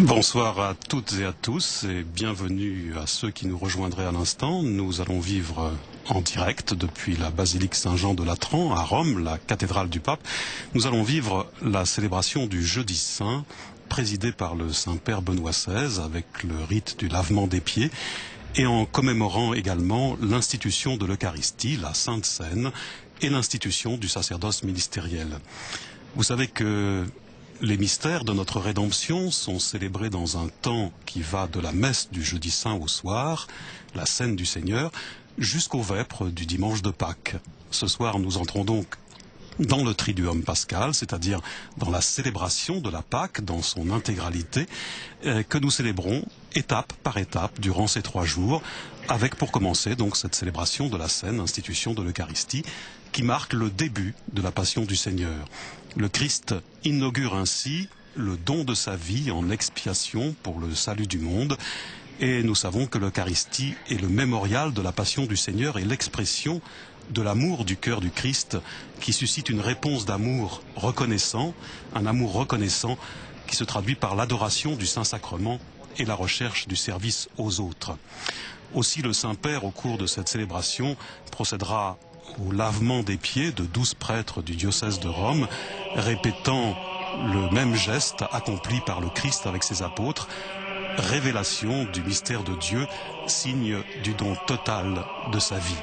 Bonsoir à toutes et à tous et bienvenue à ceux qui nous rejoindraient à l'instant. Nous allons vivre en direct depuis la basilique Saint-Jean de Latran à Rome, la cathédrale du pape. Nous allons vivre la célébration du Jeudi Saint présidée par le Saint-Père Benoît XVI avec le rite du lavement des pieds et en commémorant également l'institution de l'Eucharistie, la Sainte Seine et l'institution du sacerdoce ministériel. Vous savez que les mystères de notre rédemption sont célébrés dans un temps qui va de la messe du Jeudi Saint au soir, la scène du Seigneur, jusqu'aux vêpres du dimanche de Pâques. Ce soir, nous entrons donc dans le Triduum pascal, c'est-à-dire dans la célébration de la Pâque dans son intégralité, que nous célébrons étape par étape durant ces 3 jours, avec pour commencer donc cette célébration de la Sainte institution de l'Eucharistie, qui marque le début de la Passion du Seigneur. Le Christ inaugure ainsi le don de sa vie en expiation pour le salut du monde. Et nous savons que l'Eucharistie est le mémorial de la Passion du Seigneur et l'expression de l'amour du cœur du Christ qui suscite une réponse d'amour reconnaissant, un amour reconnaissant qui se traduit par l'adoration du Saint-Sacrement et la recherche du service aux autres. Aussi le Saint-Père, au cours de cette célébration, procédera au lavement des pieds de 12 prêtres du diocèse de Rome, répétant le même geste accompli par le Christ avec ses apôtres, révélation du mystère de Dieu, signe du don total de sa vie.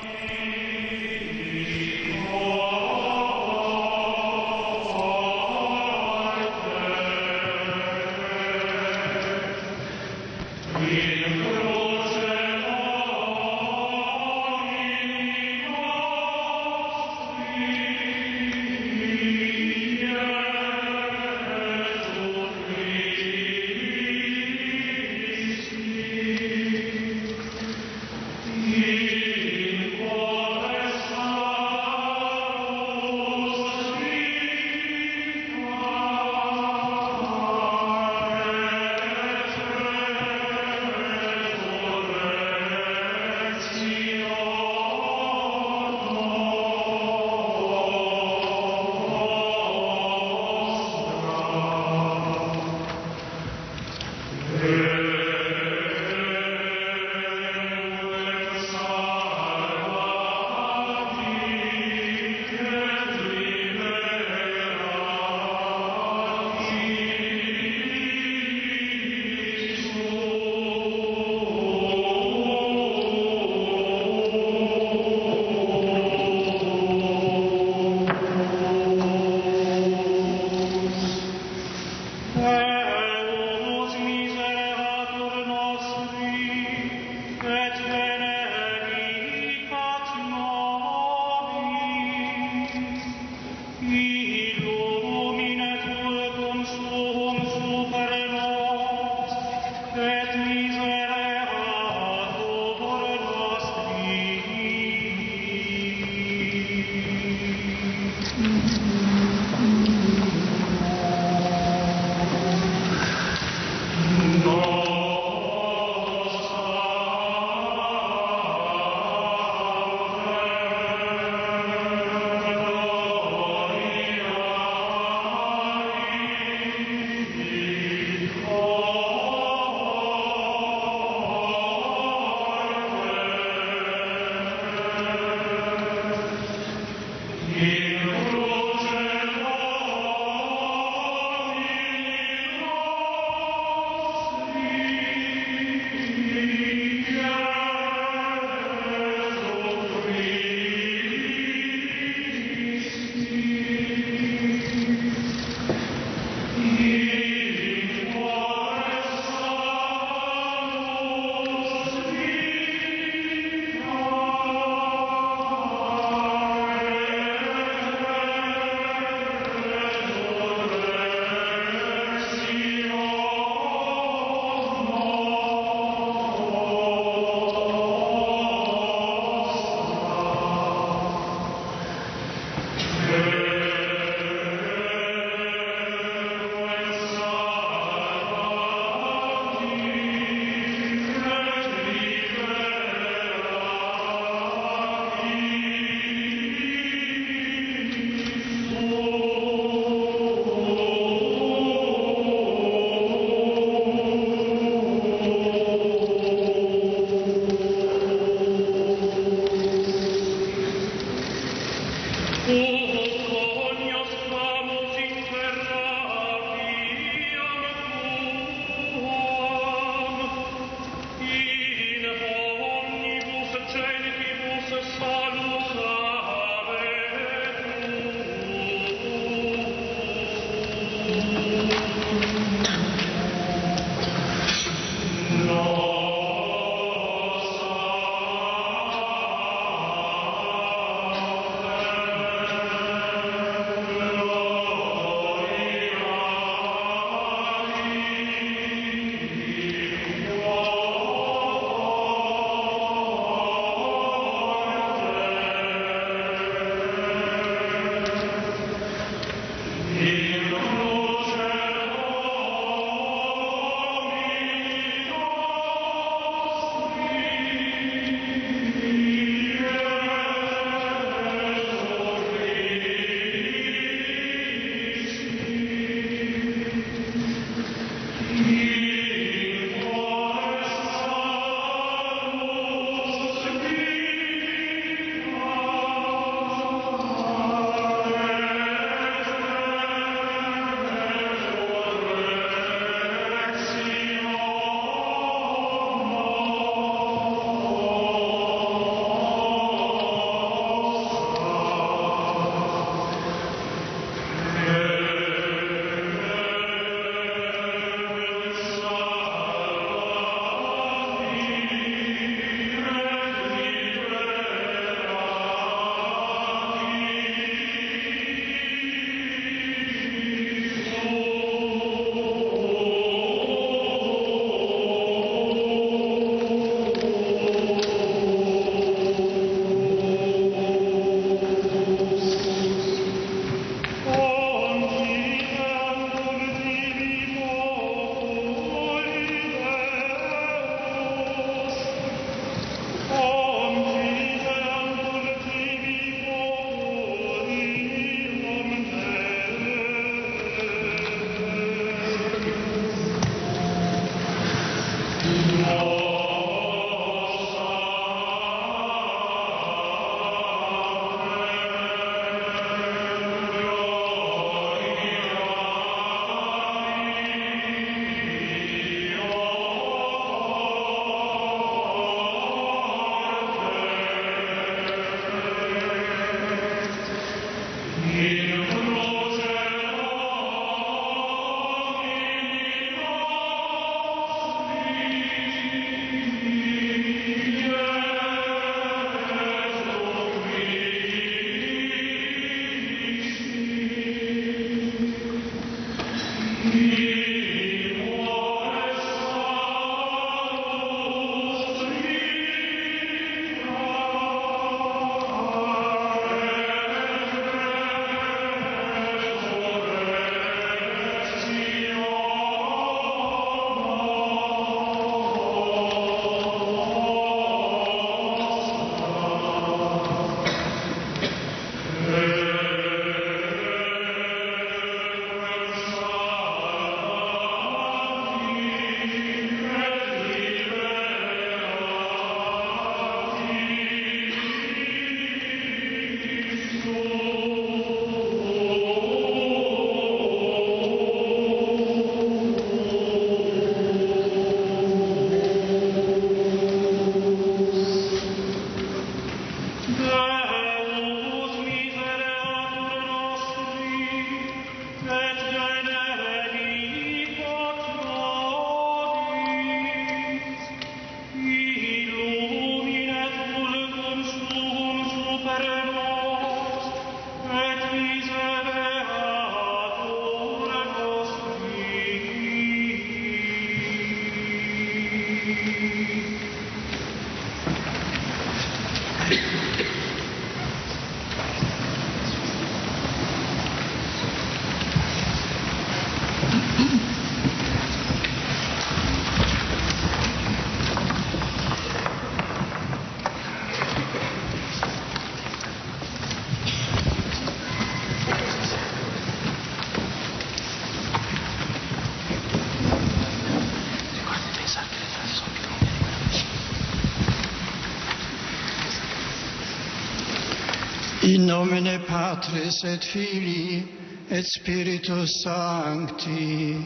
In nomine Patris et Filii et Spiritus Sancti.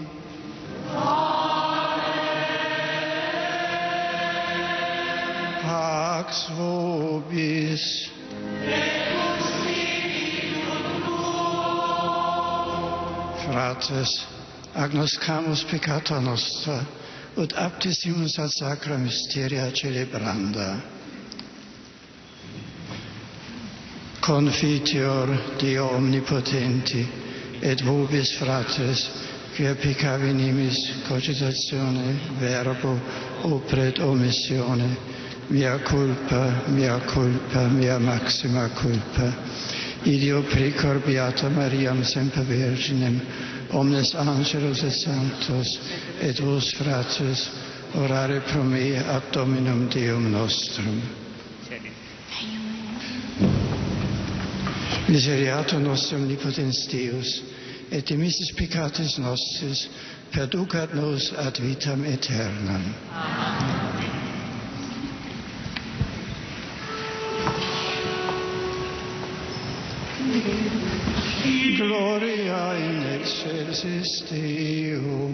Pax vobis. Fratres, agnoscamus peccata nostra, ut aptisimus ad sacra mysteria celebranda. Confiteor Deo omnipotenti, et vobis fratres, quia peccavi nimis cogitatione, verbo, opret omissione, mia culpa, mia maxima culpa. Ideo precor Beata Mariam semper Virginem, omnes angelos et sanctos, et vos fratres, orare pro me ad Dominum Deum nostrum. Miseriatur nostrum omnipotens Deus, et dimissis peccatis nostris, perducat nos ad vitam aeternam. Gloria in excelsis Deo.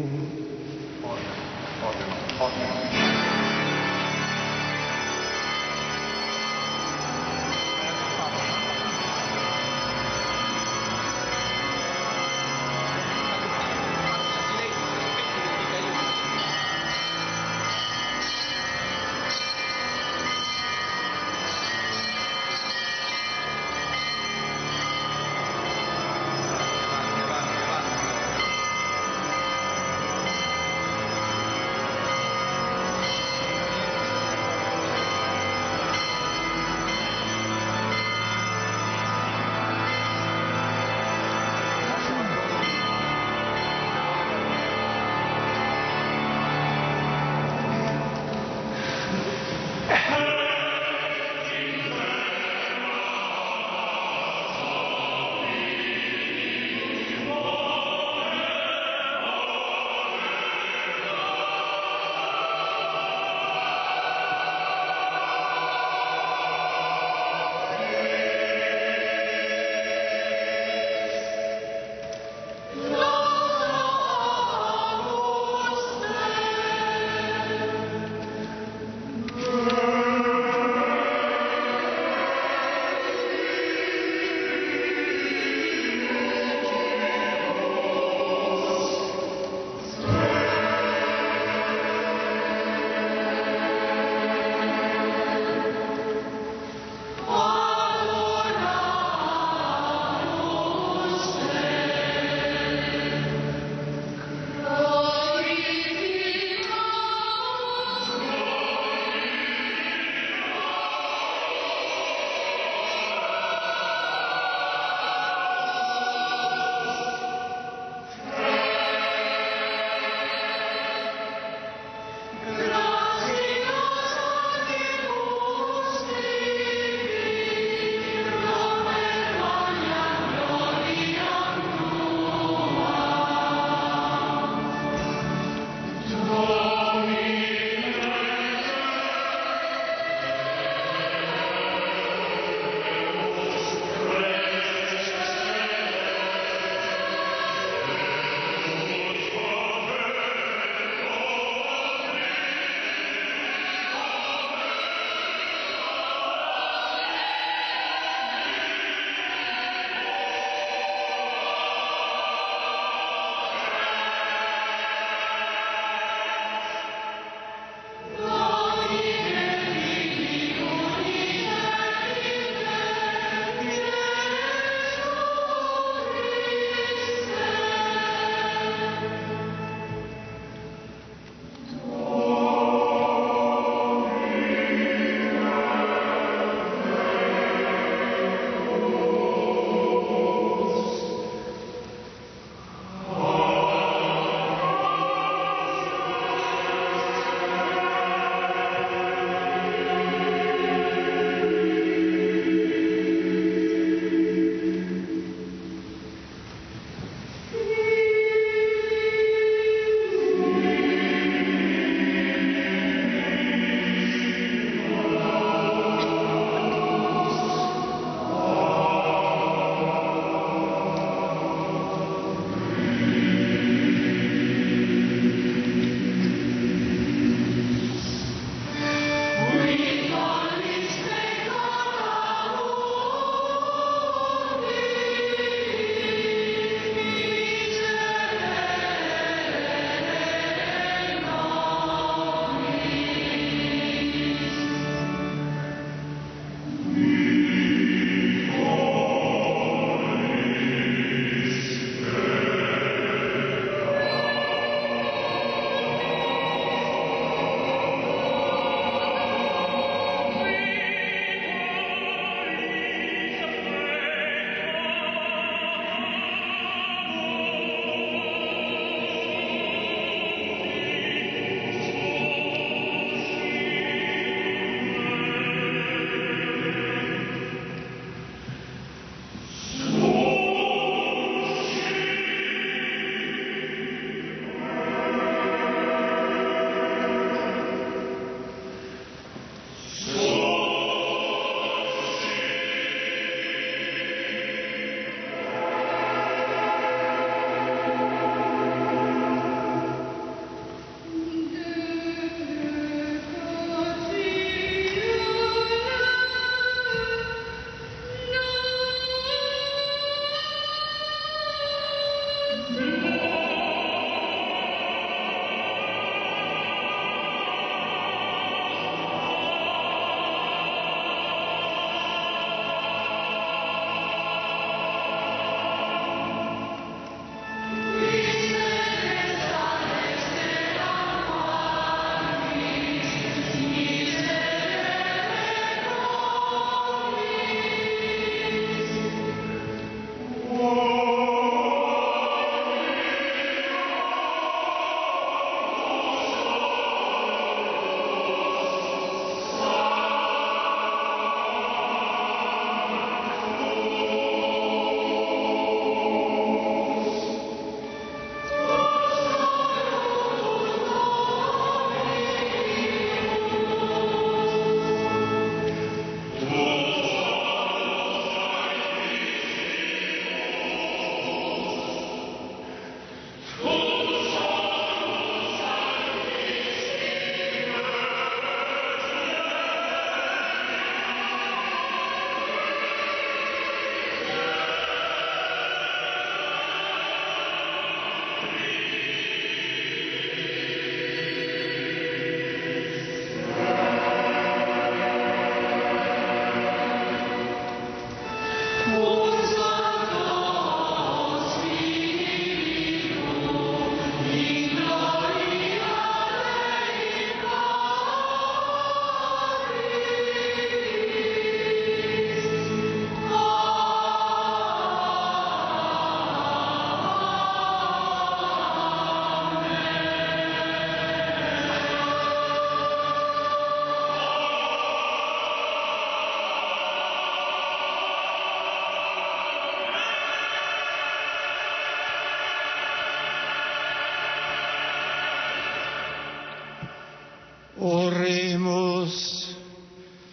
Oremus.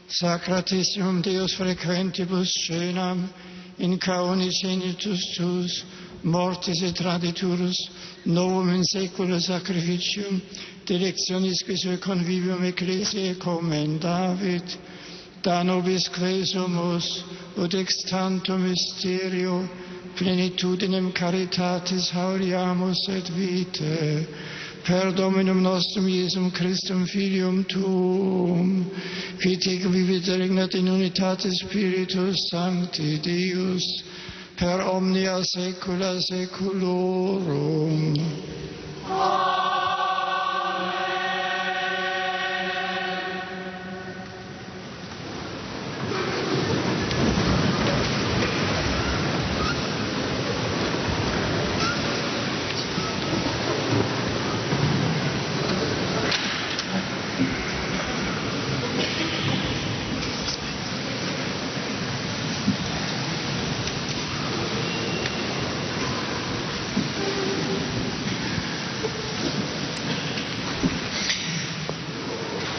Sacratissimum Deus frequentibus scenam, in caonis genitus tuus, mortis et traditurus, novum in saecula sacrificium, directionisque sue convivium ecclesiae commendavit, da nobis quesumus, ut ex tanto mysterio, plenitudinem caritatis hauriamus et vitae, per Dominum nostrum Iesum Christum Filium Tuum, qui tecum vivit et regnat in unitate Spiritus Sancti Deus, per omnia saecula saeculorum.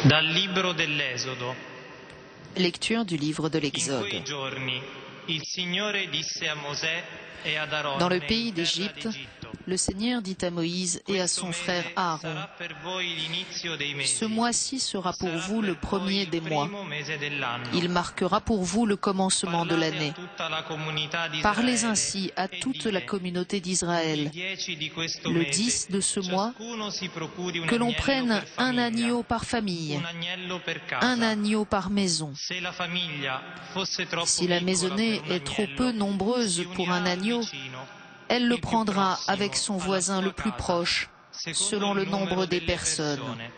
Dal libro dell'Esodo. Lecture du livre de In l'Exode. quei giorni il Signore disse a Mosè e ad Aaron Dans le in pays terra d'Égypte, d'Egitto, le Seigneur dit à Moïse et à questo son frère mese Aaron, sarà per voi l'inizio dei mesi. ce mois-ci sera pour Sarà vous le per voi premier il des mois. primo mese dell'anno. Il marquera pour vous le commencement de Parlate l'année. a tutta la comunità d'Israele Parlez ainsi à e toute dite, la communauté il d'Israël. 10 di questo Le mese, 10 de ce mois, ciascuno si procuri un que l'on agnello prenne per un famiglia, agneau par famille, un agnello per casa. un agneau par maison. Se la famiglia fosse troppo Si la piccola maisonnée per un est trop agnello, peu nombreuse si pour un unirà al agneau, vicino, elle le il più prendra prossimo avec son alla voisin sua le plus casa, proche, secondo selon le il nombre numero des delle personnes. persone.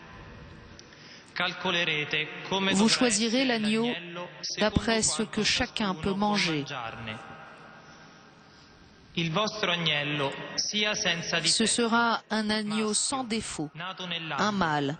Calcolerete come Vous dovrà choisirez essere l'agneau l'agnello secondo d'après ce quanto que chacun ciascuno peut può manger. mangiarne. Il vostro agnello sia senza Ce difetto, sera un agneau maschio, sans défaut, nato un nell'anno. mâle,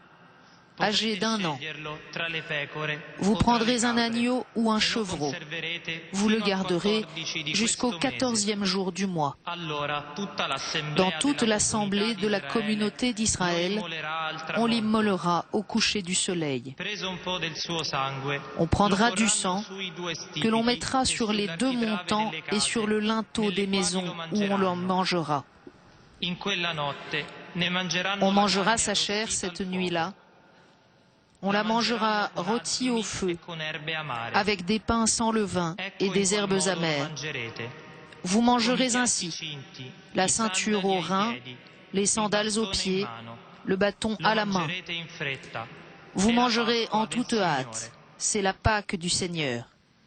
âgé Potrete d'1 an. sceglierlo tra le pecore Vous o tra le prendrez un capre, agneau ou un e lo chevreau. conserverete Vous le fino al garderez 14 di jusqu'au questo mese. 14e jour du mois. Allora tutta l'assemblea Dans toute della l'assemblée de la comunità communauté d'Israele d'Israël, lo immolerà al on tramonto. l'immolera au coucher du soleil. Preso un po' del suo sangue, On prendra lo du porranno sang sui due stipiti que l'on mettra e sur les deux sull'architrave montants delle et case, sur le linteau nelle des quali maisons lo où on le mangeranno. mangera. In quella notte ne mangeranno On la mangera carne sa chair arrostita al cette fuoco. nuit-là. On la mangera rôtie au feu, con erbe amare. avec des pains sans levain et Ecco in des qual herbes modo lo amères. mangerete. Vous Con i mangerez piedi ainsi cinti, la i ceinture sandali aux ai reins, piedi, les il sandales aux bastone in pieds, mano. le bâton Lo à la main. mangerete in fretta. Vous È la mangerez Pasqua en del toute hâte. Signore. C'est la Pâque du Seigneur.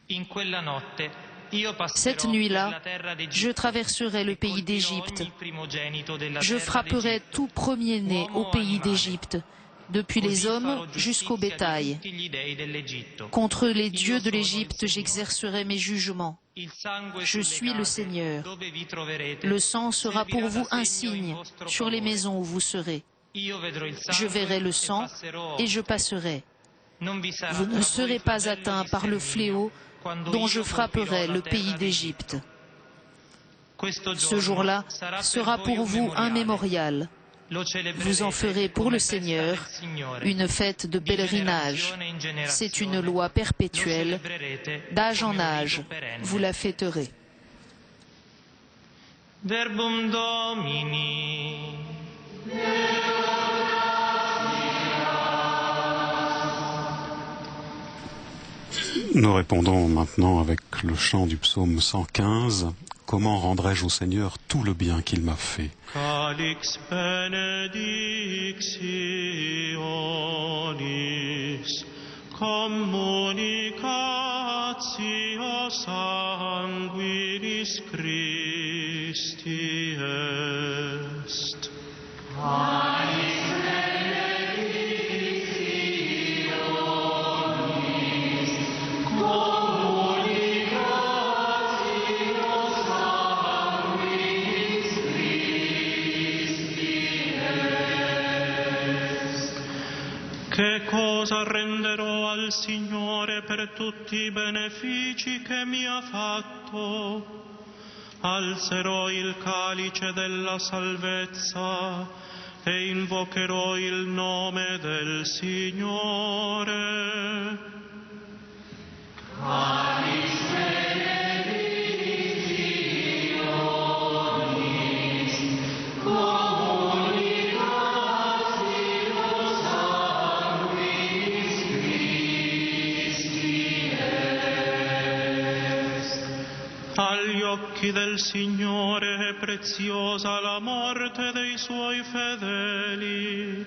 In quella notte io passerò Cette per nuit-là, la terra d'Egitto je traverserai le e pays colpirò d'Égypte. ogni primogenito della Je terra frapperai d'Egitto. tout premier-né Uomo au o pays animale. d'Égypte, depuis les Così hommes farò jusqu'au giustizia di bétail. tutti gli dei dell'Egitto. Contre les Io dieux de sono il l'Égypte, Signore. j'exercerai mes jugements. Il sangue Je sulle suis le case Seigneur. dove vi troverete Le sang sera pour servirà vous da un segno in signe vostro sur les favore. maisons où vous serez. Io vedrò il Je sangue verrai le e sang passerò et je oltre. passerai. Non vi sarà Vous ne tra voi serez pas fratello atteints di par le sterminio fléau quando dont io je frapperai colpirò la le terra pays d'Egitto. d'Égypte. Questo Ce giorno jour-là sarà sera per voi pour un vous un memoriale. mémorial. Lo celebrerete Vous en ferez pour come le festa Seigneur del Signore. une fête de Di pèlerinage. generazione in generazione. C'est une loi Lo perpétuelle. celebrerete D'âge en come un âge, rito perenne. vous la fêterez. Verbum Domini. Nous répondons maintenant avec le chant du psaume 115. Comment rendrai-je au Seigneur tout le bien qu'il m'a fait? Calix benedictionis, communicatio sanguinis Christi est. Che cosa renderò al Signore per tutti i benefici che mi ha fatto? Alzerò il calice della salvezza e invocherò invocherò il nome del Signore. Agli occhi del Signore è preziosa la morte dei Suoi fedeli.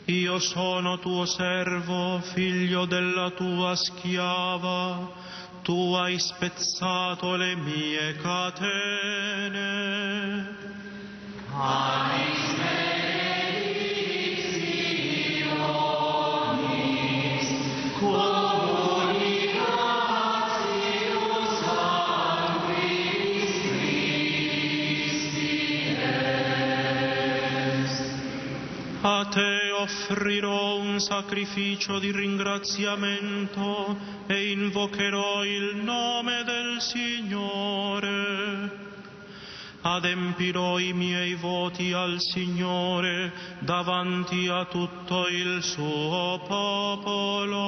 Io sono tuo servo, figlio della tua schiava, tu hai spezzato le mie catene. A te offrirò un sacrificio di ringraziamento e invocherò il nome del Signore. Adempirò i miei voti al Signore davanti a tutto il suo popolo.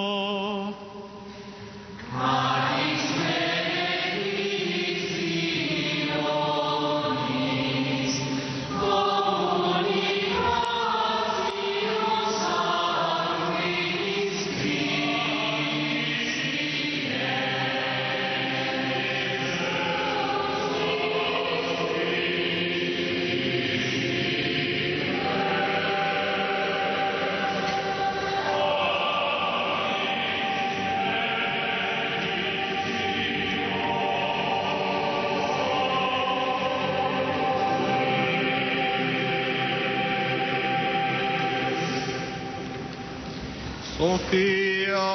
Σοφία.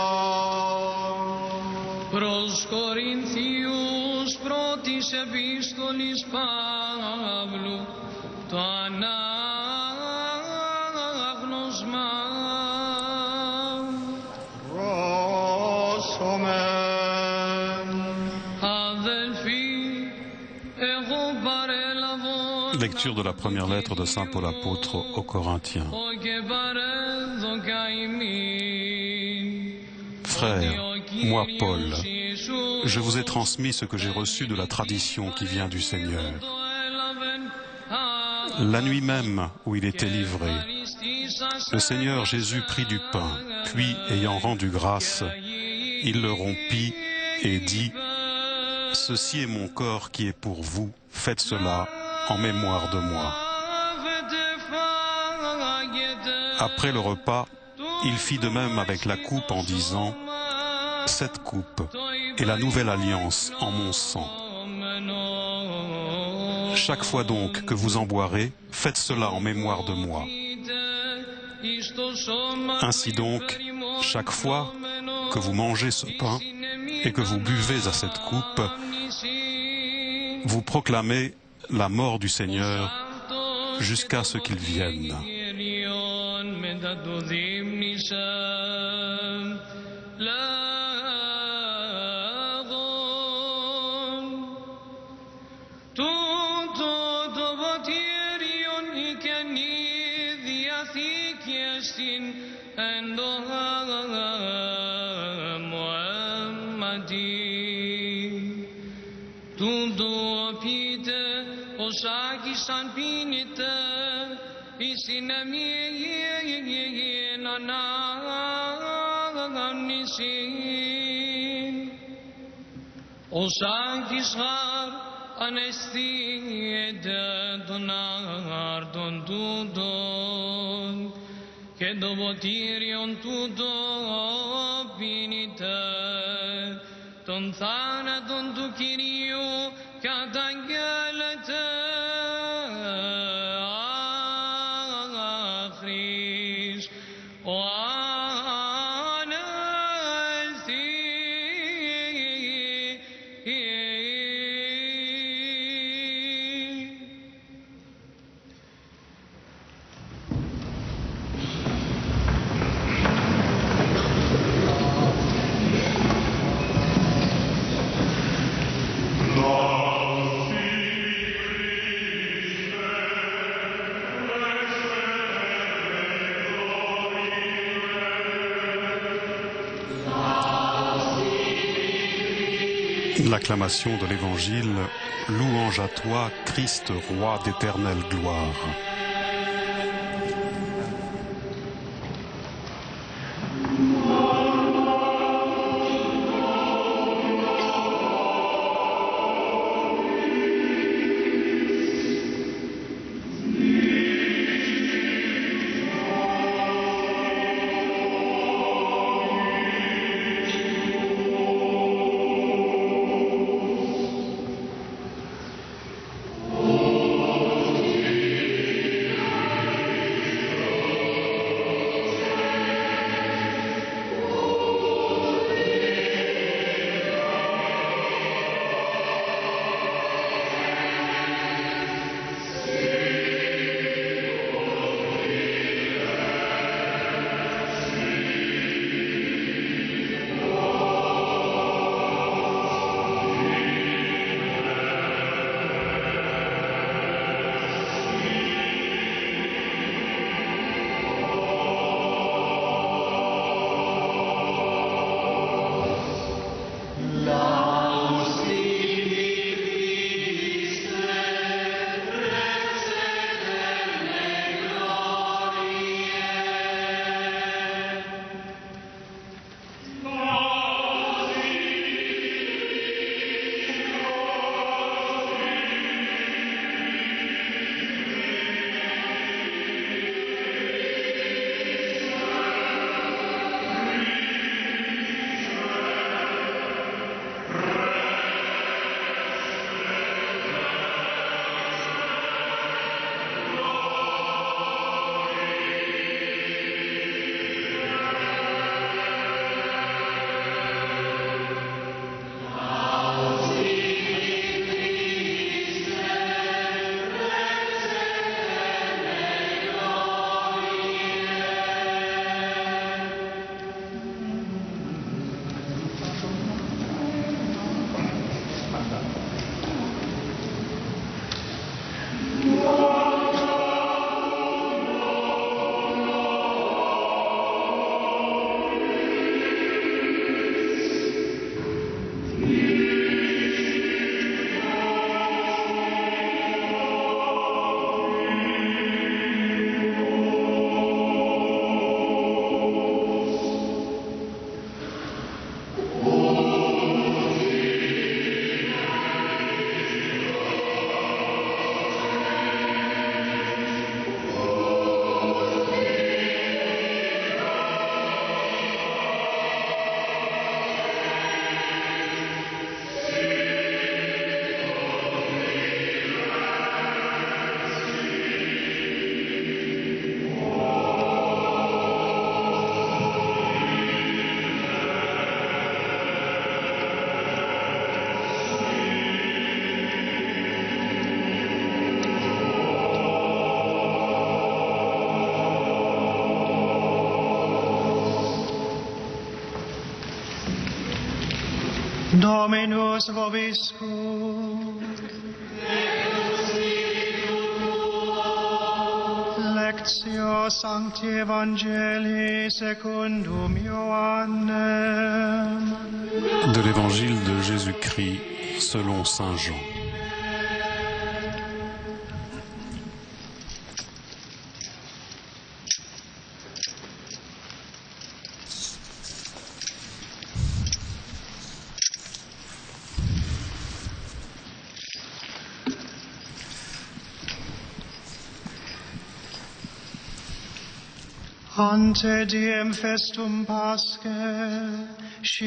Προς Κορινθίους πρώτης επίστολης Παύλου το ανάγνωσμα. Αδελφοί, εγώ παρέλαβω. Lecture de la première lettre de Saint Paul apôtre aux Corinthiens. Frères, moi Paul, je vous ai transmis ce que j'ai reçu de la tradition qui vient du Seigneur. La nuit même où il était livré, le Seigneur Jésus prit du pain, puis, ayant rendu grâce, il le rompit et dit : « Ceci est mon corps qui est pour vous, faites cela en mémoire de moi. » Après le repas, il fit de même avec la coupe en disant : « Cette coupe est la nouvelle alliance en mon sang. Chaque fois donc que vous en boirez, faites cela en mémoire de moi. Ainsi donc, chaque fois que vous mangez ce pain et que vous buvez à cette coupe, vous proclamez la mort du Seigneur jusqu'à ce qu'il vienne. » Σαν πίνετε η συνεμία να αναγνήσει ως άγγις χαρ αναισθείτε των άρτων τούτων και το ποτήριον τούτο πίνετε των θάνατων του Κυρίου καταγγέλλετε. L'acclamation de l'Évangile, louange à toi, Christ, roi d'éternelle gloire. Dominus vobiscum. Lectio Sancti Evangelii secundum Ioannem. De l'Évangile de Jésus-Christ selon Saint Jean.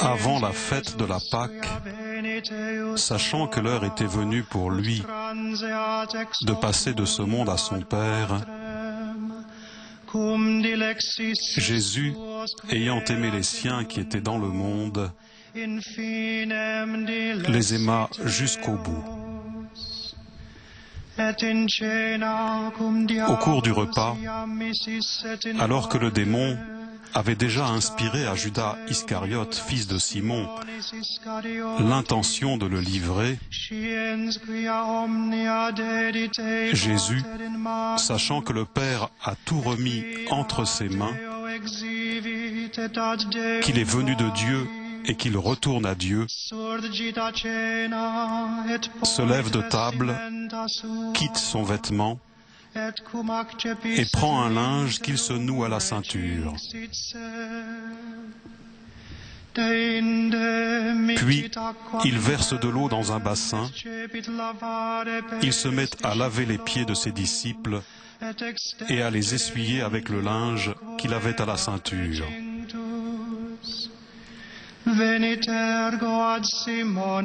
Avant la fête de la Pâque, sachant que l'heure était venue pour lui de passer de ce monde à son Père, Jésus, ayant aimé les siens qui étaient dans le monde, les aima jusqu'au bout. Au cours du repas, alors que le démon avait déjà inspiré à Judas Iscariote, fils de Simon, l'intention de le livrer, Jésus, sachant que le Père a tout remis entre ses mains, qu'il est venu de Dieu et qu'il retourne à Dieu, se lève de table, quitte son vêtement et prend un linge qu'il se noue à la ceinture. Puis, il verse de l'eau dans un bassin, il se met à laver les pieds de ses disciples et à les essuyer avec le linge qu'il avait à la ceinture.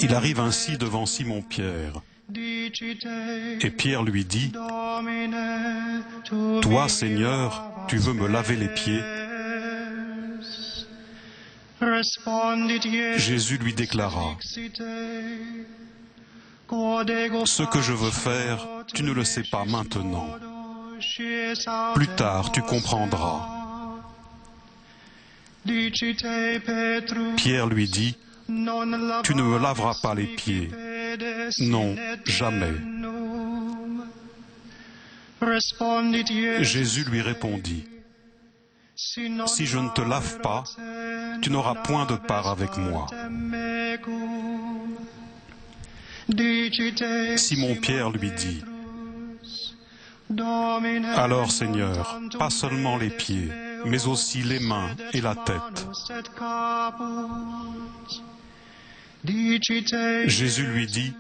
Il arrive ainsi devant Simon-Pierre. Et Pierre lui dit, « Toi, Seigneur, tu veux me laver les pieds ?» Jésus lui déclara, « Ce que je veux faire, tu ne le sais pas maintenant. Plus tard, tu comprendras. » Pierre lui dit, « Tu ne me laveras pas les pieds. » Non, jamais. Jésus lui répondit, « Si je ne te lave pas, tu n'auras point de part avec moi. » Simon-Pierre lui dit, « Alors, Seigneur, pas seulement les pieds, mais aussi les mains et la tête. » Jésus lui dit,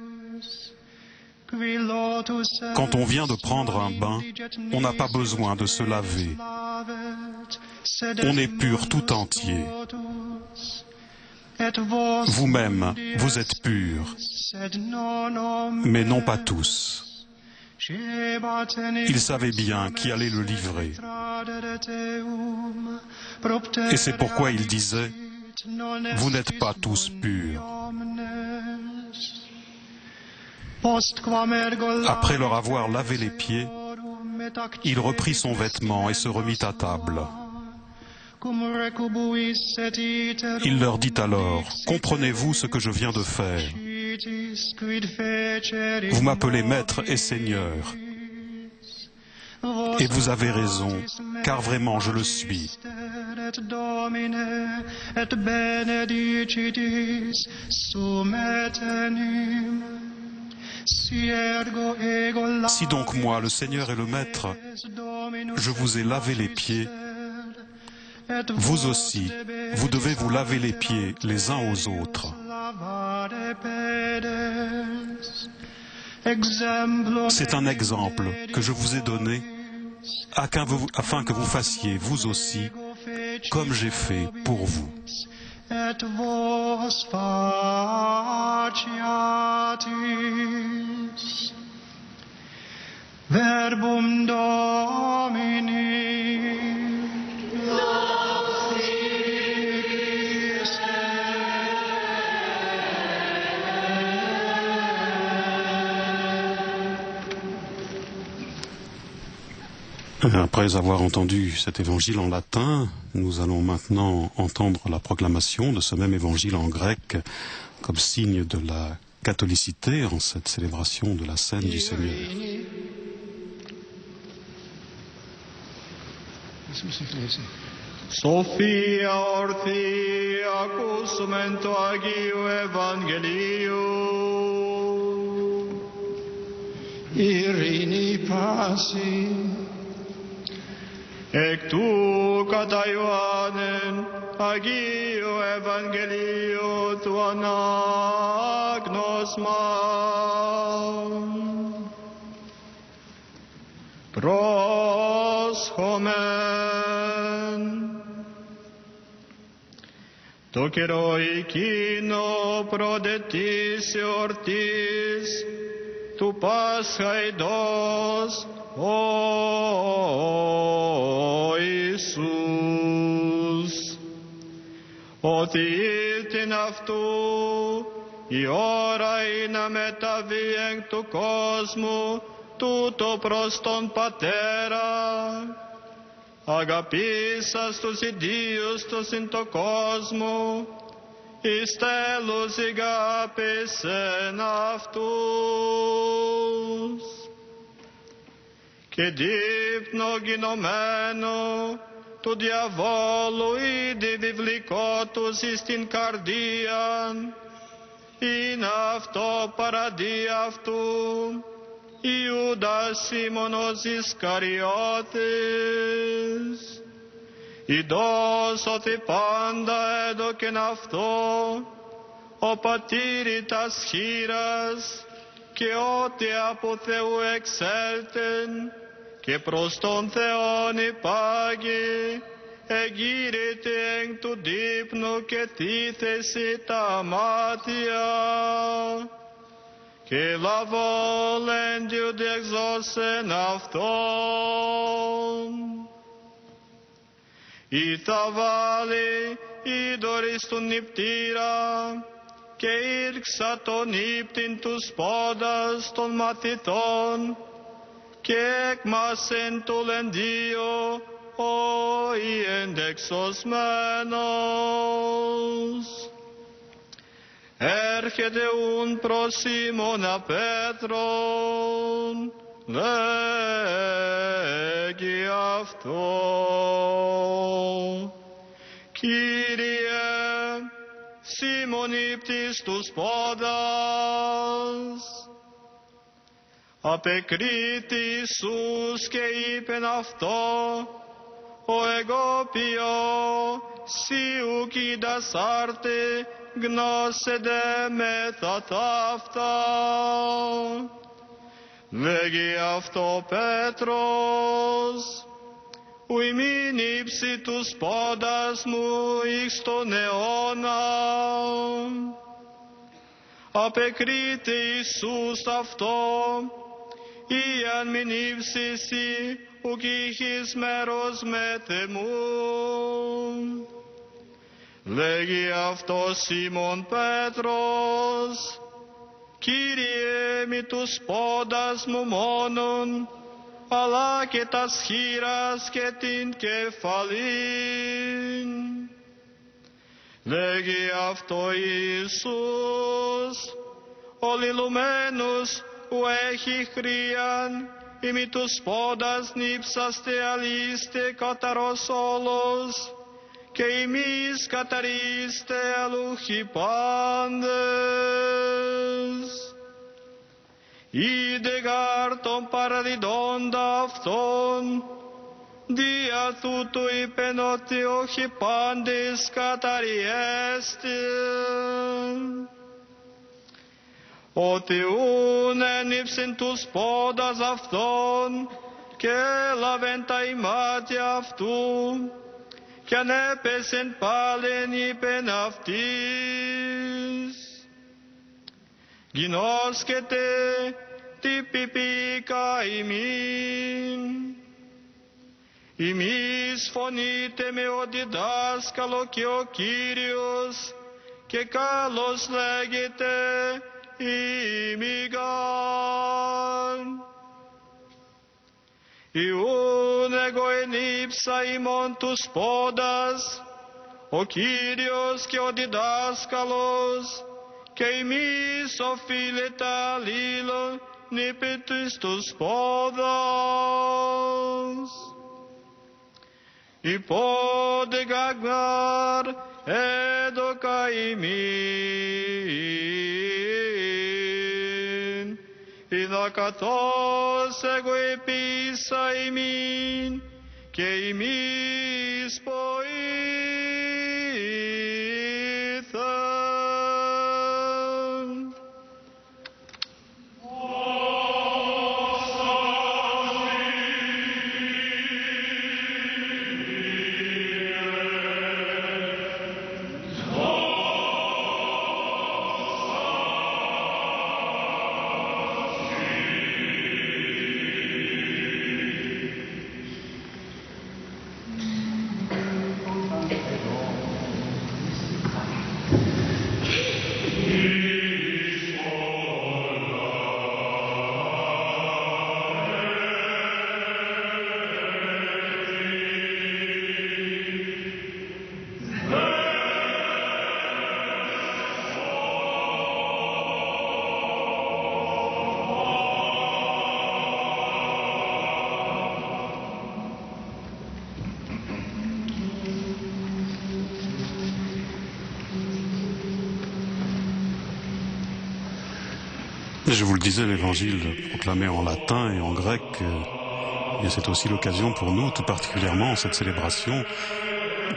« Quand on vient de prendre un bain, on n'a pas besoin de se laver. On est pur tout entier. Vous-même, vous êtes purs, mais non pas tous. » Il savait bien qui allait le livrer. Et c'est pourquoi il disait, « Vous n'êtes pas tous purs. » Après leur avoir lavé les pieds, il reprit son vêtement et se remit à table. Il leur dit alors, « Comprenez-vous ce que je viens de faire? Vous m'appelez Maître et Seigneur. Et vous avez raison, car vraiment je le suis. Si donc moi, le Seigneur et le Maître, je vous ai lavé les pieds, vous aussi, vous devez vous laver les pieds les uns aux autres. C'est un exemple que je vous ai donné afin que vous fassiez, vous aussi, comme j'ai fait pour vous. » Verbum Domini. Après avoir entendu cet évangile en latin, nous allons maintenant entendre la proclamation de ce même évangile en grec comme signe de la catholicité en cette célébration de la scène du Seigneur. Sophia orthi accusumento agio evangelio. Irini pasi. Ec tu cata Ioannem agio evangelio tu anagnosma. Proschomen. To keroi kino prodetis ortis tu paschaidos o Iisus. Ότι την αυτού η ώρα είναι μεταβίεν του κόσμου τούτο προς τον Πατέρα. Αγαπήσας τους ιδίους τους εν το κόσμο, εις τέλους ηγάπησεν αυτούς. και δείπνο γινωμένο του διαβόλου ήδη βιβλικό τους εις την καρδίαν, είναι αυτό παραδί αυτού, Ιούδας Σίμωνος Ισκαριώτης, ειδός ότι πάντα έδωκεν αυτό, ο πατήρητας χείρας, και ότι από Θεού εξέλτεν, και προς τον Θεόν υπάγει, εγείρεται εν του δείπνου και τίθεση τα μάτια, και λαβόλεντιου διεξώσεν αυτόν. Ή θα βάλει είδωρης του νηπτήρα, και ήρξα τον ύπτην του πόδας των μαθητών, και έκμασεν του λεντίο ο εντεξωσμένος. Έρχεται ουν προς Σίμωνα Πέτρον, λέγει αυτό, Κύριε, Σίμων ύπτης τους πόδας. Απεκρίτη Ιησούς και είπεν αυτό, ο εγώ ποιώ, σι ουκ είδας άρτε, γνώσετε με τα ταύτα. Λέγει αυτό Πέτρος, ου ημίν ύψη τους πόδας μου εις τον αιώνα. Απεκρίτη Ιησούς αυτό, ή αν μην ύψησι, ουκ είχεις μέρος με θεμού. Λέγει αυτό Σίμων Πέτρος, Κύριε, μη τους πόδας μου μόνον, αλλά και τας χείρας και την κεφαλήν. Λέγει αυτό Ιησούς, ο λιλουμένος που έχει χρίαν, ή μη τους πόδας νύψαστε αλήστε καταρός όλος, και ημείς καταρίστε αλούχοι πάντες. Είδε γάρ τον παραδιδόντα αυτόν, δια τούτου είπεν ότι όχι πάντες καταριέστε. Ότι ούν ένυψεν τους πόδας αυτόν, και έλαβεν τα ημάτια αυτού, κι αν έπεσεν πάλεν είπεν αυτής, γινώσκετε τι πιπίκα ημίν. Ημείς φωνείτε με ο διδάσκαλο και ο Κύριος, και καλώς λέγεται ημίγαν. Ιούν εγώ ενύψα ημών τους πόδας, ο Κύριος και ο διδάσκαλος, και ημείς οφείλετε αλλήλων νύπητους τους πόδας. Υπόδεγαγνάρ έδωκα ημίν, είδα καθώς εγώ επίσα ημίν, και ημείς ποήθεν. je vous le disais, l'évangile proclamé en latin et en grec, et c'est aussi l'occasion pour nous, tout particulièrement en cette célébration,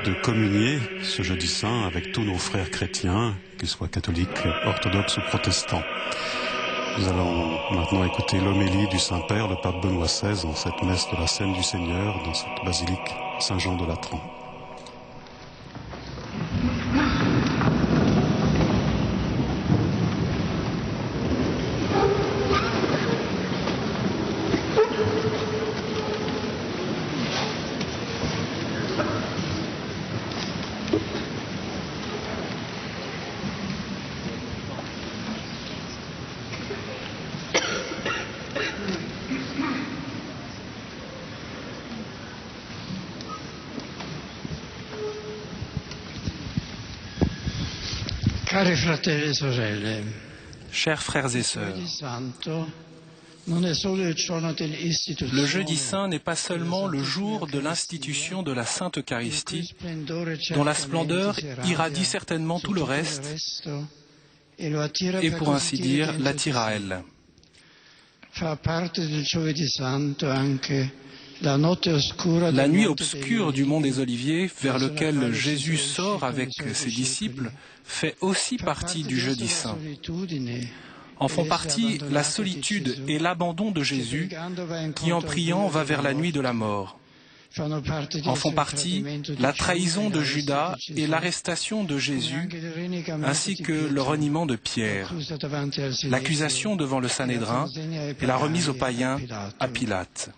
de communier ce jeudi saint avec tous nos frères chrétiens, qu'ils soient catholiques, orthodoxes ou protestants. Nous allons maintenant écouter l'homélie du Saint-Père, le pape Benoît XVI, en cette messe de la Scène du Seigneur, dans cette basilique Saint-Jean de Latran. Cari fratelli e sorelle, Chers frères et sœurs, le jeudi saint n'est pas seulement le jour de l'institution de la Sainte Eucharistie, dont la splendeur irradie certainement tout le reste et, pour ainsi dire, l'attire à elle. La nuit obscure du mont des Oliviers, vers lequel Jésus sort avec ses disciples, fait aussi partie du jeudi saint. En font partie la solitude et l'abandon de Jésus, qui en priant va vers la nuit de la mort. En font partie la trahison de Judas et l'arrestation de Jésus, ainsi que le reniement de Pierre, l'accusation devant le Sanhédrin et la remise aux païens à Pilate.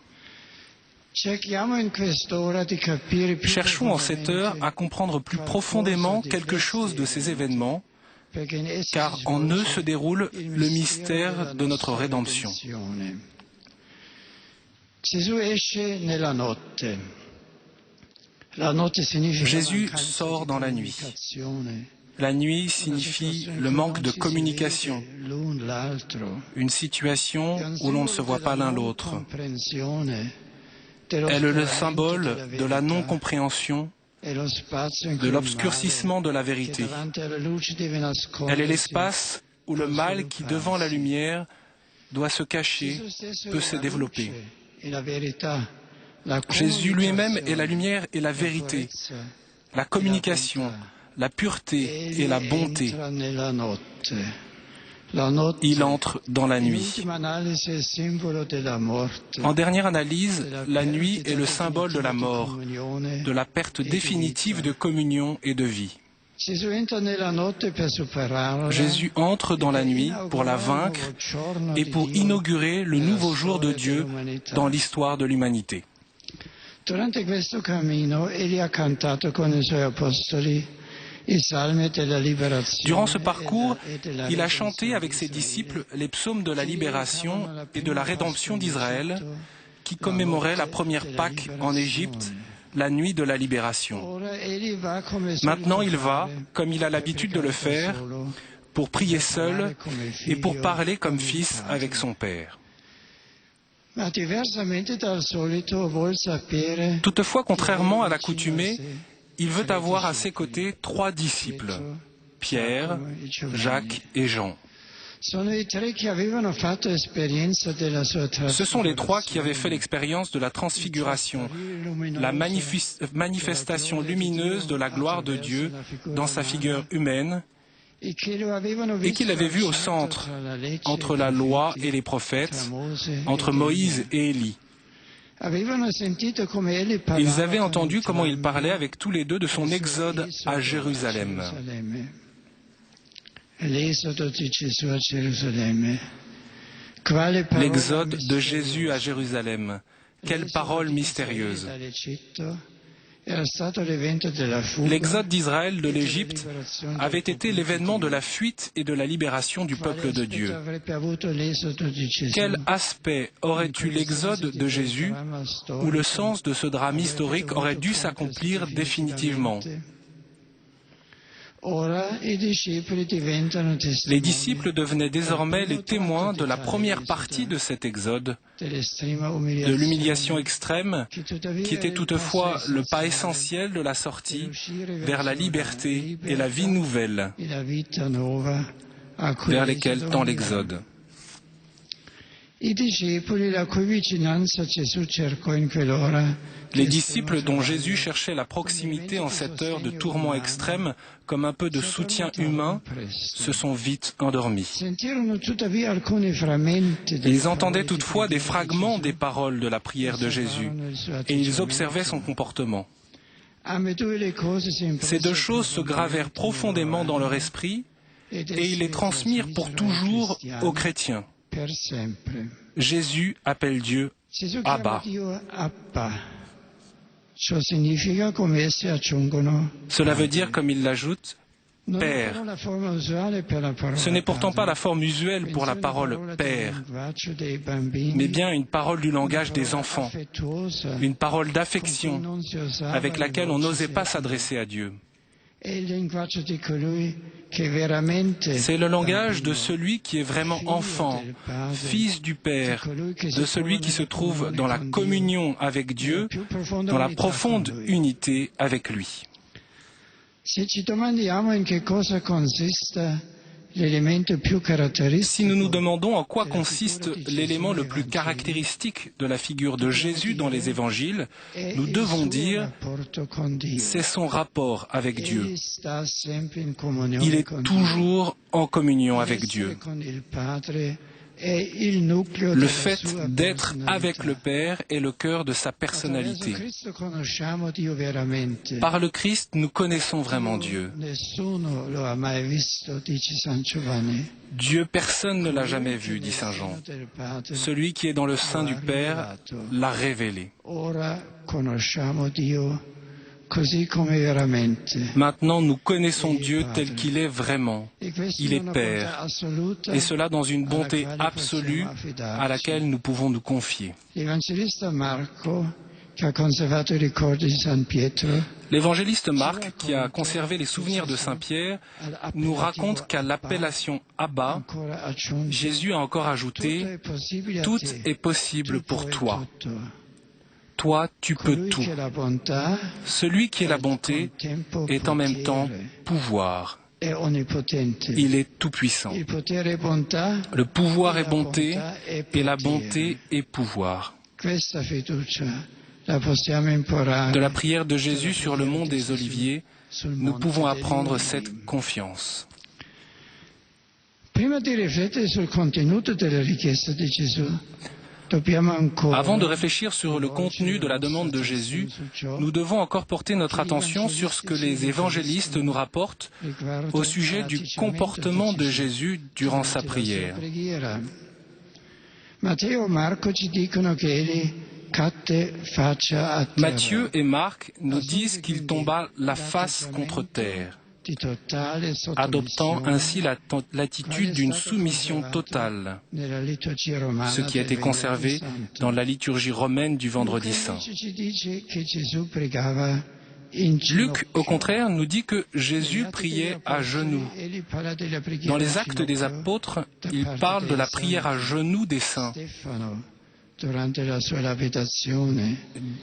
Cherchons en cette heure à comprendre plus profondément quelque chose de ces événements, car en eux se déroule le mystère de notre rédemption. Jésus sort dans la nuit. La nuit signifie le manque de communication, une situation où l'on ne se voit pas l'un l'autre. Elle est le symbole de la non-compréhension, de l'obscurcissement de la vérité. Elle est l'espace où le mal qui, devant la lumière, doit se cacher, peut se développer. Jésus lui-même est la lumière et la vérité, la communication, la pureté et la bonté. Il entre dans la nuit. En dernière analyse, la nuit est le symbole de la mort, de la perte définitive de communion et de vie. Jésus entre dans la nuit pour la vaincre et pour inaugurer le nouveau jour de Dieu dans l'histoire de l'humanité. Durante questo cammino, egli ha cantato con i suoi apostoli. Durant ce parcours, il a chanté avec ses disciples les psaumes de la libération et de la rédemption d'Israël, qui commémoraient la première Pâque en Égypte, la nuit de la libération. Maintenant, il va, comme il a l'habitude de le faire, pour prier seul et pour parler comme fils avec son Père. Toutefois, contrairement à l'accoutumée, il veut avoir à ses côtés 3 disciples, Pierre, Jacques et Jean. Ce sont les 3 qui avaient fait l'expérience de la transfiguration, la manifestation lumineuse de la gloire de Dieu dans sa figure humaine, et qu'il avait vu au centre, entre la loi et les prophètes, entre Moïse et Élie. Ils avaient entendu comment il parlait avec tous les 2 de son exode à Jérusalem. L'exode de Jésus à Jérusalem. Quelle parole mystérieuse! L'exode d'Israël de l'Égypte avait été l'événement de la fuite et de la libération du peuple de Dieu. Quel aspect aurait eu l'exode de Jésus, où le sens de ce drame historique aurait dû s'accomplir définitivement? Les disciples devenaient désormais les témoins de la première partie de cet exode, de l'humiliation extrême, qui était toutefois le pas essentiel de la sortie vers la liberté et la vie nouvelle, vers lesquelles tend l'exode. I discepoli la cui vicinanza Gesù cercò in quell'ora. Les disciples dont Jésus cherchait la proximité en cette heure de tourment extrême comme un peu de soutien humain se sont vite endormis. Ils entendaient toutefois des fragments des paroles de la prière de Jésus et ils observaient son comportement. Ces deux choses se gravèrent profondément dans leur esprit et ils les transmirent pour toujours aux chrétiens. Jésus appelle Dieu Abba. Cela veut dire, comme il l'ajoute, Père. Ce n'est pourtant pas la forme usuelle pour la parole Père, mais bien une parole du langage des enfants, une parole d'affection avec laquelle on n'osait pas s'adresser à Dieu. C'est le langage de celui qui est vraiment enfant, fils du Père, de celui qui se trouve dans la communion avec Dieu, dans la profonde unité avec lui. Si nous nous demandons en quoi consiste l'élément le plus caractéristique de la figure de Jésus dans les évangiles, nous devons dire c'est son rapport avec Dieu. Il est toujours en communion avec Dieu. Le fait d'être avec le Père est le cœur de sa personnalité. Par le Christ, nous connaissons vraiment Dieu. Dieu, personne ne l'a jamais vu, dit Saint Jean. Celui qui est dans le sein du Père l'a révélé. Maintenant, nous connaissons Dieu tel qu'il est vraiment. Il est Père, et cela dans une bonté absolue à laquelle nous pouvons nous confier. L'évangéliste Marc, qui a conservé les souvenirs de Saint Pierre, nous raconte qu'à l'appellation Abba, Jésus a encore ajouté « Tout est possible pour toi ». Toi, tu peux tout. Celui qui est la bonté est en même temps pouvoir. Il est tout-puissant. Le pouvoir est bonté et la bonté est pouvoir. De la prière de Jésus sur le mont des Oliviers, nous pouvons apprendre cette confiance. Avant de réfléchir sur le contenu de la demande de Jésus, nous devons encore porter notre attention sur ce que les évangélistes nous rapportent au sujet du comportement de Jésus durant sa prière. Matthieu et Marc nous disent qu'il tomba la face contre terre, adoptant ainsi l'attitude d'une soumission totale, ce qui a été conservé dans la liturgie romaine du Vendredi Saint. Luc, au contraire, nous dit que Jésus priait à genoux. Dans les Actes des Apôtres, il parle de la prière à genoux des saints.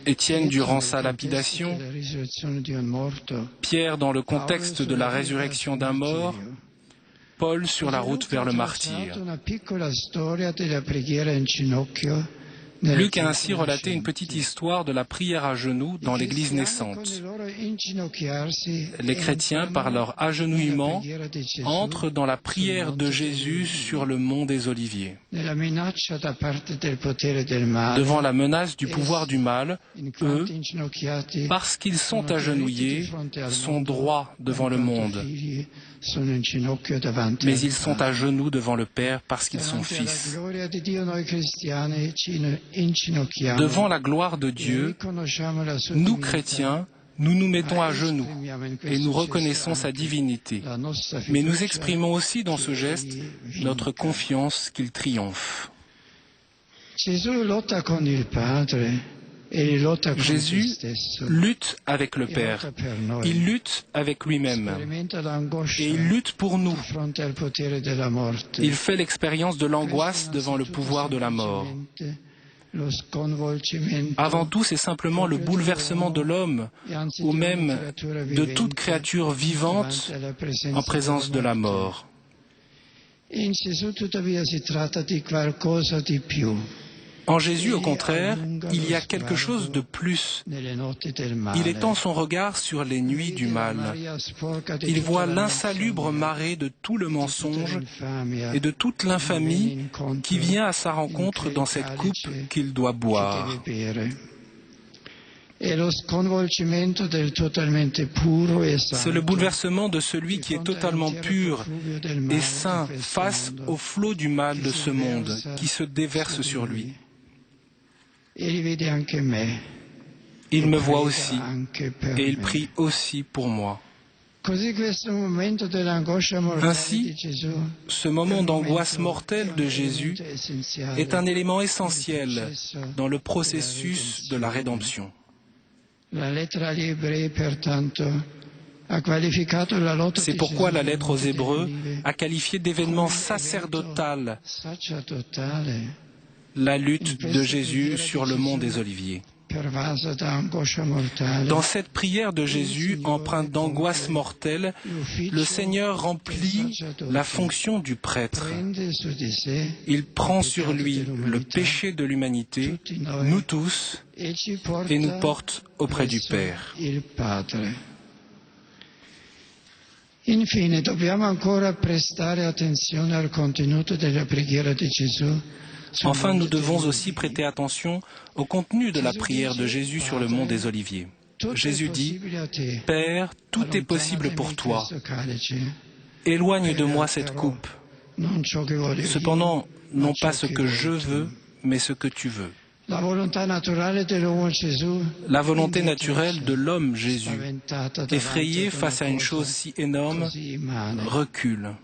Étienne durant sa lapidation, Pierre dans le contexte de la résurrection d'un mort, Paul sur la route vers le martyre. Luc a ainsi relaté une petite histoire de la prière à genoux dans l'Église naissante. Les chrétiens, par leur agenouillement, entrent dans la prière de Jésus sur le mont des Oliviers. Devant la menace du pouvoir du mal, eux, parce qu'ils sont agenouillés, sont droits devant le monde. Mais ils sont à genoux devant le Père parce qu'ils sont fils. Devant la gloire de Dieu, nous chrétiens, nous nous mettons à genoux et nous reconnaissons sa divinité. Mais nous exprimons aussi dans ce geste notre confiance qu'il triomphe. Jésus lutte avec le Père, il lutte avec lui-même et il lutte pour nous. Il fait l'expérience de l'angoisse devant le pouvoir de la mort. Avant tout, c'est simplement le bouleversement de l'homme ou même de toute créature vivante en présence de la mort. In Gesù tuttavia si tratta di qualcosa di più. En Jésus, au contraire, il y a quelque chose de plus. Il étend son regard sur les nuits du mal. Il voit l'insalubre marée de tout le mensonge et de toute l'infamie qui vient à sa rencontre dans cette coupe qu'il doit boire. C'est le bouleversement de celui qui est totalement pur et saint face au flot du mal de ce monde qui se déverse sur lui. Il me voit aussi et il prie aussi pour moi. Ainsi, ce moment d'angoisse mortelle de Jésus est un élément essentiel dans le processus de la rédemption. C'est pourquoi la lettre aux Hébreux a qualifié d'événement sacerdotal la lutte de Jésus sur le mont des Oliviers. Dans cette prière de Jésus, empreinte d'angoisse mortelle, le Seigneur remplit la fonction du prêtre. Il prend sur lui le péché de l'humanité, nous tous, et nous porte auprès du Père. Infine, dobbiamo ancora prestare attenzione al contenuto della preghiera di Gesù. Enfin, nous devons aussi prêter attention au contenu de la prière de Jésus sur le mont des Oliviers. Jésus dit, « Père, tout est possible pour toi. Éloigne de moi cette coupe. Cependant, non pas ce que je veux, mais ce que tu veux. » La volonté naturelle de l'homme Jésus, effrayé face à une chose si énorme, recule.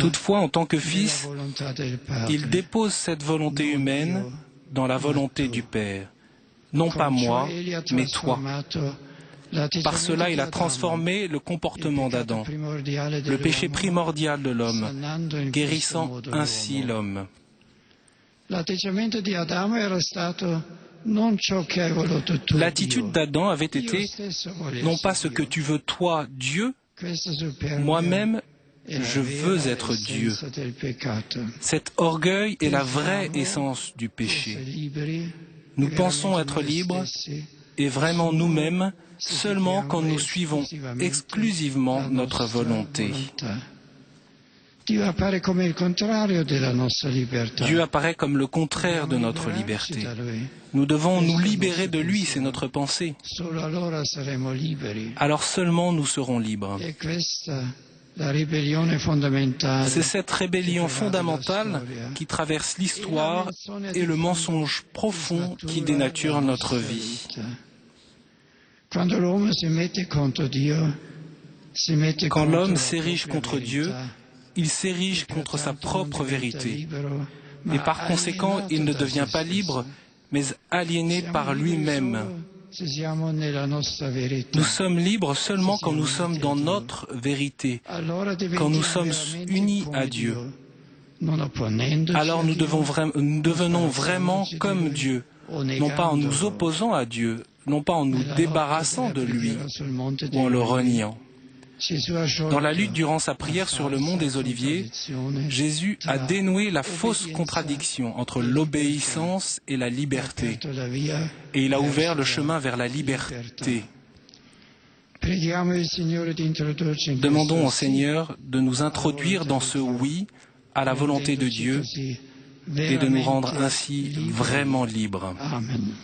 Toutefois, en tant que fils, il dépose cette volonté humaine dans la volonté du Père. Non pas moi, mais toi. Par cela, il a transformé le comportement d'Adam, le péché primordial de l'homme, guérissant ainsi l'homme. L'attitude d'Adam avait été non pas ce que tu veux toi, Dieu, moi-même, je veux être Dieu. Cet orgueil est la vraie essence du péché. Nous pensons être libres et vraiment nous-mêmes seulement quand nous suivons exclusivement notre volonté. Dieu apparaît comme le contraire de notre liberté. Nous devons nous libérer de lui, c'est notre pensée. Alors seulement nous serons libres. C'est cette rébellion fondamentale qui traverse l'histoire et le mensonge profond qui dénature notre vie. Quand l'homme s'érige contre Dieu, il s'érige contre sa propre vérité. Et par conséquent, il ne devient pas libre, mais aliéné par lui-même. Nous sommes libres seulement quand nous sommes dans notre vérité, quand nous sommes unis à Dieu. Alors nous devenons vraiment comme Dieu, non pas en nous opposant à Dieu, non pas en nous débarrassant de lui ou en le reniant. Dans la lutte durant sa prière sur le mont des Oliviers, Jésus a dénoué la fausse contradiction entre l'obéissance et la liberté, et il a ouvert le chemin vers la liberté. Demandons au Seigneur de nous introduire dans ce oui à la volonté de Dieu et de nous rendre ainsi vraiment libres. Amen.